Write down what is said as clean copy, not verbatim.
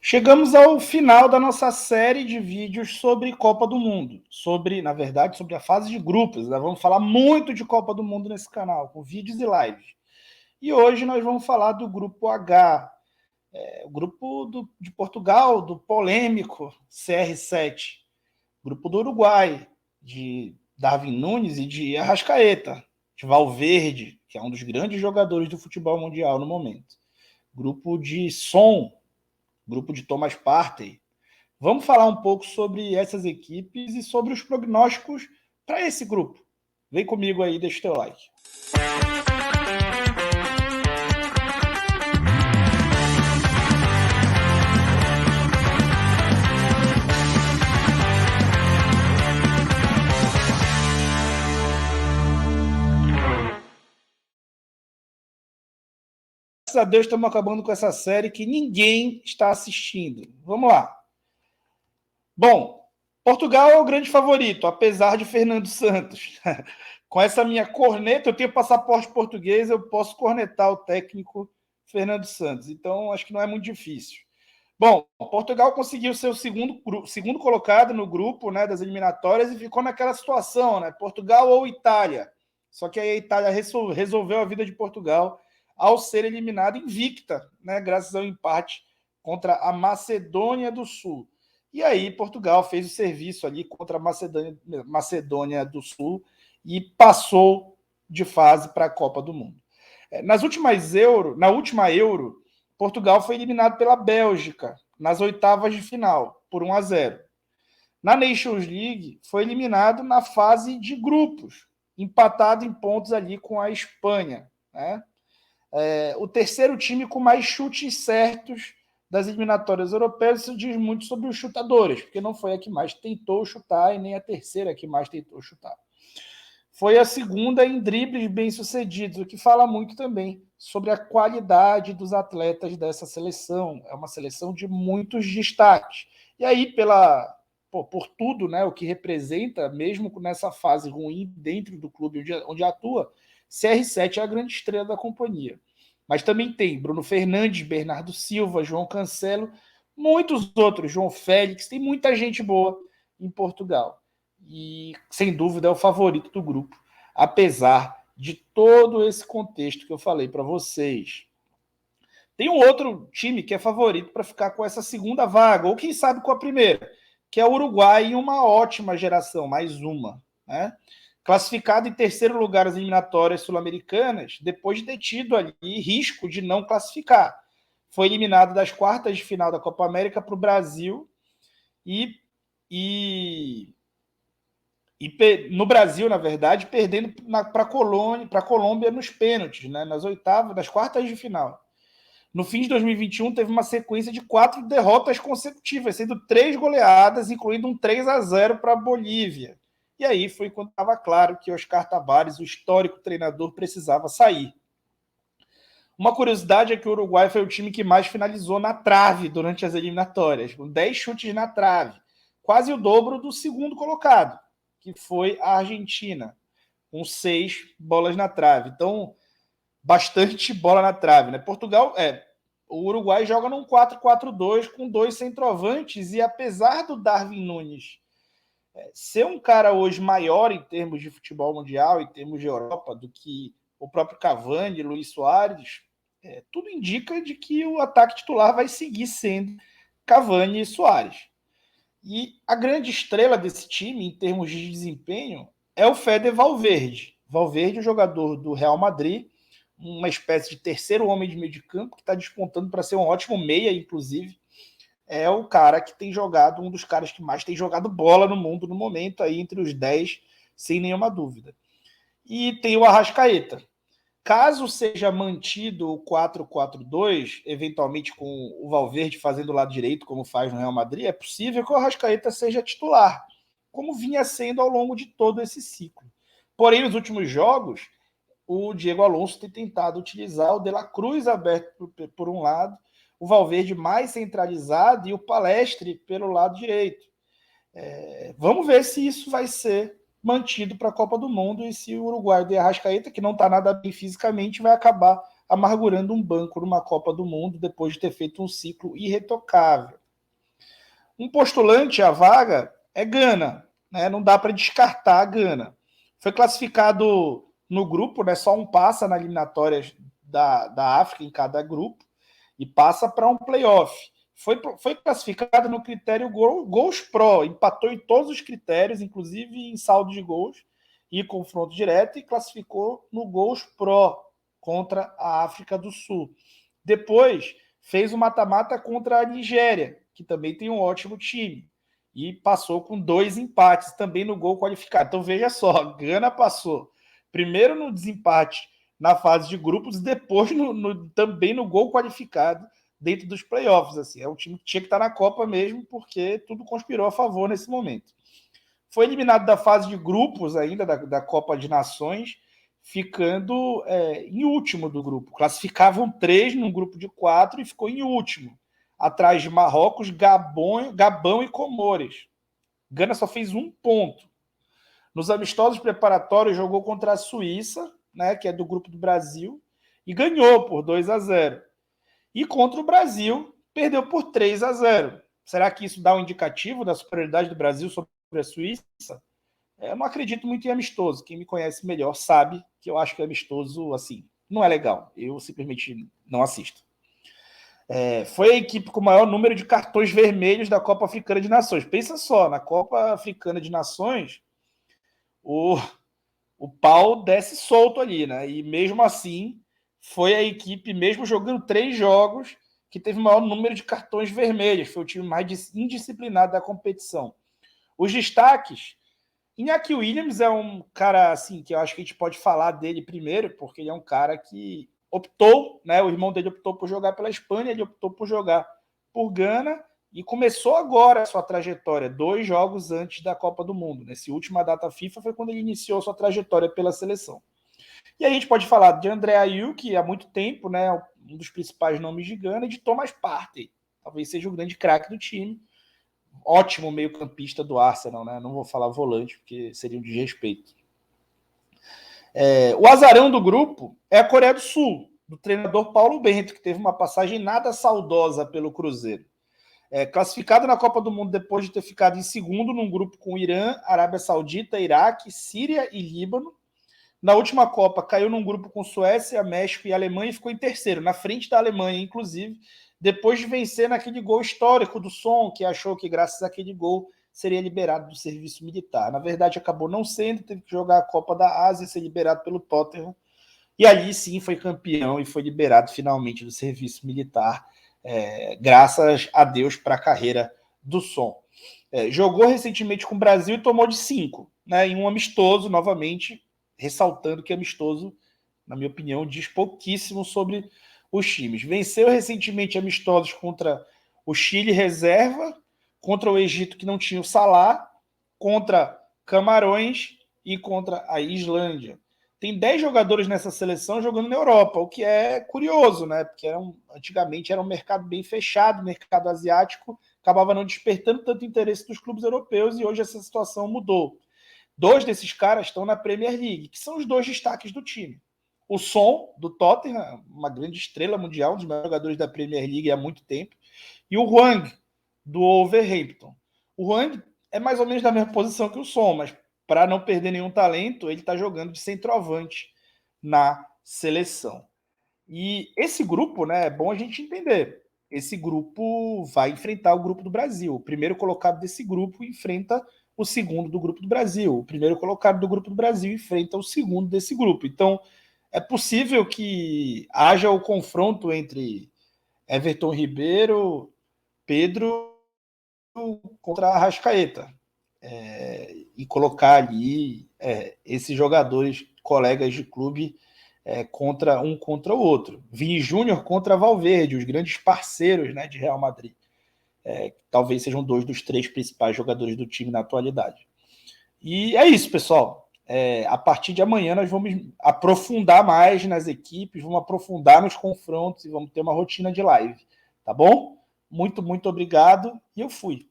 Chegamos ao final da nossa série de vídeos sobre Copa do Mundo, sobre a fase de grupos. Nós vamos falar muito de Copa do Mundo nesse canal, com vídeos e lives. E hoje nós vamos falar do grupo H, o grupo de Portugal, do polêmico CR7, grupo do Uruguai, de Darwin Núñez e de Arrascaeta, de Valverde, que é um dos grandes jogadores do futebol mundial no momento. Grupo de Son, grupo de Thomas Partey. Vamos falar um pouco sobre essas equipes e sobre os prognósticos para esse grupo. Vem comigo aí, deixa o teu like. Graças a Deus estamos acabando com essa série que ninguém está assistindo. Vamos lá. Bom, Portugal é o grande favorito, apesar de Fernando Santos. Com essa minha corneta, eu tenho passaporte português, eu posso cornetar o técnico Fernando Santos. Então, acho que não é muito difícil. Bom, Portugal conseguiu ser o segundo colocado no grupo, né, das eliminatórias e ficou naquela situação, né? Portugal ou Itália. Só que aí a Itália resolveu a vida de Portugal ao ser eliminada invicta, né, graças ao empate contra a Macedônia do Sul. E aí Portugal fez o serviço ali contra a Macedônia do Sul e passou de fase para a Copa do Mundo. Na última Euro, Portugal foi eliminado pela Bélgica nas oitavas de final, por 1-0. Na Nations League, foi eliminado na fase de grupos, empatado em pontos ali com a Espanha, né? O terceiro time com mais chutes certos das eliminatórias europeias. Isso diz muito sobre os chutadores, porque não foi a que mais tentou chutar e nem a terceira que mais tentou chutar. Foi a segunda em dribles bem-sucedidos, o que fala muito também sobre a qualidade dos atletas dessa seleção. É uma seleção de muitos destaques. E aí, por tudo, né, o que representa, mesmo nessa fase ruim dentro do clube onde atua, CR7 é a grande estrela da companhia. Mas também tem Bruno Fernandes, Bernardo Silva, João Cancelo, muitos outros, João Félix, tem muita gente boa em Portugal. E, sem dúvida, é o favorito do grupo, apesar de todo esse contexto que eu falei para vocês. Tem um outro time que é favorito para ficar com essa segunda vaga, ou quem sabe com a primeira, que é o Uruguai, em uma ótima geração, mais uma, né? Classificado em terceiro lugar nas eliminatórias sul-americanas, depois de ter tido ali risco de não classificar. Foi eliminado das quartas de final da Copa América para o Brasil e no Brasil, na verdade, perdendo para a Colômbia nos pênaltis, né, nas quartas de final. No fim de 2021, teve uma sequência de 4 derrotas consecutivas, sendo 3 goleadas, incluindo um 3-0 para a Bolívia. E aí foi quando estava claro que Oscar Tabares, o histórico treinador, precisava sair. Uma curiosidade é que o Uruguai foi o time que mais finalizou na trave durante as eliminatórias, com 10 chutes na trave, quase o dobro do segundo colocado, que foi a Argentina, com 6 bolas na trave. Então, bastante bola na trave, né? O Uruguai joga num 4-4-2 com 2 centroavantes e apesar do Darwin Núñez ser um cara hoje maior em termos de futebol mundial, em termos de Europa, do que o próprio Cavani, Luis Soares, tudo indica de que o ataque titular vai seguir sendo Cavani e Soares. E a grande estrela desse time, em termos de desempenho, é o Fede Valverde. Valverde, o jogador do Real Madrid, uma espécie de terceiro homem de meio de campo, que está despontando para ser um ótimo meia, inclusive. É o cara que tem jogado, um dos caras que mais tem jogado bola no mundo no momento, aí entre os 10, sem nenhuma dúvida. E tem o Arrascaeta. Caso seja mantido o 4-4-2, eventualmente com o Valverde fazendo o lado direito, como faz no Real Madrid, é possível que o Arrascaeta seja titular, como vinha sendo ao longo de todo esse ciclo. Porém, nos últimos jogos, o Diego Alonso tem tentado utilizar o De La Cruz aberto por um lado, o Valverde mais centralizado e o Palestre pelo lado direito. Vamos ver se isso vai ser mantido para a Copa do Mundo e se o Uruguai de Arrascaeta, que não está nada bem fisicamente, vai acabar amargurando um banco numa Copa do Mundo depois de ter feito um ciclo irretocável. Um postulante à vaga é Gana, né? Não dá para descartar a Gana. Foi classificado no grupo, né? Só um passa na eliminatórias da África em cada grupo e passa para um playoff. Foi classificado no critério gols pro, empatou em todos os critérios, inclusive em saldo de gols e confronto direto, e classificou no gols pro contra a África do Sul. Depois fez o mata-mata contra a Nigéria, que também tem um ótimo time, e passou com 2 empates também no gol qualificado. Então veja só, Gana passou primeiro no desempate na fase de grupos e depois também no gol qualificado dentro dos playoffs. Assim. É um time que tinha que estar na Copa mesmo, porque tudo conspirou a favor nesse momento. Foi eliminado da fase de grupos ainda, da Copa de Nações, ficando em último do grupo. Classificavam 3 num grupo de 4 e ficou em último, atrás de Marrocos, Gabão e Comores. Gana só fez 1 ponto. Nos amistosos preparatórios, jogou contra a Suíça, né, que é do grupo do Brasil, e ganhou por 2-0. E contra o Brasil, perdeu por 3-0. Será que isso dá um indicativo da superioridade do Brasil sobre a Suíça? Eu não acredito muito em amistoso. Quem me conhece melhor sabe que eu acho que amistoso, assim, não é legal. Eu simplesmente não assisto. Foi a equipe com o maior número de cartões vermelhos da Copa Africana de Nações. Pensa só, na Copa Africana de Nações, o pau desce solto ali, né? E mesmo assim, foi a equipe, mesmo jogando 3 jogos, que teve o maior número de cartões vermelhos. Foi o time mais indisciplinado da competição. Os destaques: Iñaki Williams é um cara assim que eu acho que a gente pode falar dele primeiro, porque ele é um cara que optou, né? O irmão dele optou por jogar pela Espanha, ele optou por jogar por Gana e começou agora a sua trajetória, 2 jogos antes da Copa do Mundo. Nessa última data FIFA foi quando ele iniciou sua trajetória pela seleção. E aí a gente pode falar de André Ayew, que há muito tempo, né, um dos principais nomes de Gana, e de Thomas Partey, talvez seja o grande craque do time. Ótimo meio-campista do Arsenal, né? Não vou falar volante, porque seria um desrespeito. O azarão do grupo é a Coreia do Sul, do treinador Paulo Bento, que teve uma passagem nada saudosa pelo Cruzeiro. Classificado na Copa do Mundo depois de ter ficado em segundo num grupo com Irã, Arábia Saudita, Iraque, Síria e Líbano. Na última Copa, caiu num grupo com Suécia, México e Alemanha e ficou em terceiro, na frente da Alemanha, inclusive, depois de vencer naquele gol histórico do Son, que achou que, graças àquele gol, seria liberado do serviço militar. Na verdade, acabou não sendo, teve que jogar a Copa da Ásia e ser liberado pelo Tottenham. E ali, sim, foi campeão e foi liberado finalmente do serviço militar, graças a Deus para a carreira do Son. Jogou recentemente com o Brasil e tomou de 5, né, em um amistoso, novamente, ressaltando que amistoso, na minha opinião, diz pouquíssimo sobre os times. Venceu recentemente amistosos contra o Chile reserva, contra o Egito, que não tinha o Salah, contra Camarões e contra a Islândia. Tem 10 jogadores nessa seleção jogando na Europa, o que é curioso, né? Porque antigamente era um mercado bem fechado, o mercado asiático acabava não despertando tanto interesse dos clubes europeus e hoje essa situação mudou. 2 desses caras estão na Premier League, que são os 2 destaques do time. O Son, do Tottenham, uma grande estrela mundial, um dos maiores jogadores da Premier League há muito tempo, e o Hwang, do Wolverhampton. O Hwang é mais ou menos da mesma posição que o Son, mas para não perder nenhum talento, ele está jogando de centroavante na seleção. E esse grupo, né, é bom a gente entender. Esse grupo vai enfrentar o grupo do Brasil. O primeiro colocado desse grupo enfrenta o segundo do grupo do Brasil. O primeiro colocado do grupo do Brasil enfrenta o segundo desse grupo. Então, é possível que haja o confronto entre Everton Ribeiro, Pedro contra a Arrascaeta. E colocar ali esses jogadores, colegas de clube, contra o outro. Vini Júnior contra Valverde, os grandes parceiros, né, de Real Madrid. Talvez sejam 2 dos 3 principais jogadores do time na atualidade. E é isso, pessoal. A partir de amanhã nós vamos aprofundar mais nas equipes, vamos aprofundar nos confrontos e vamos ter uma rotina de live. Tá bom? Muito, muito obrigado e eu fui.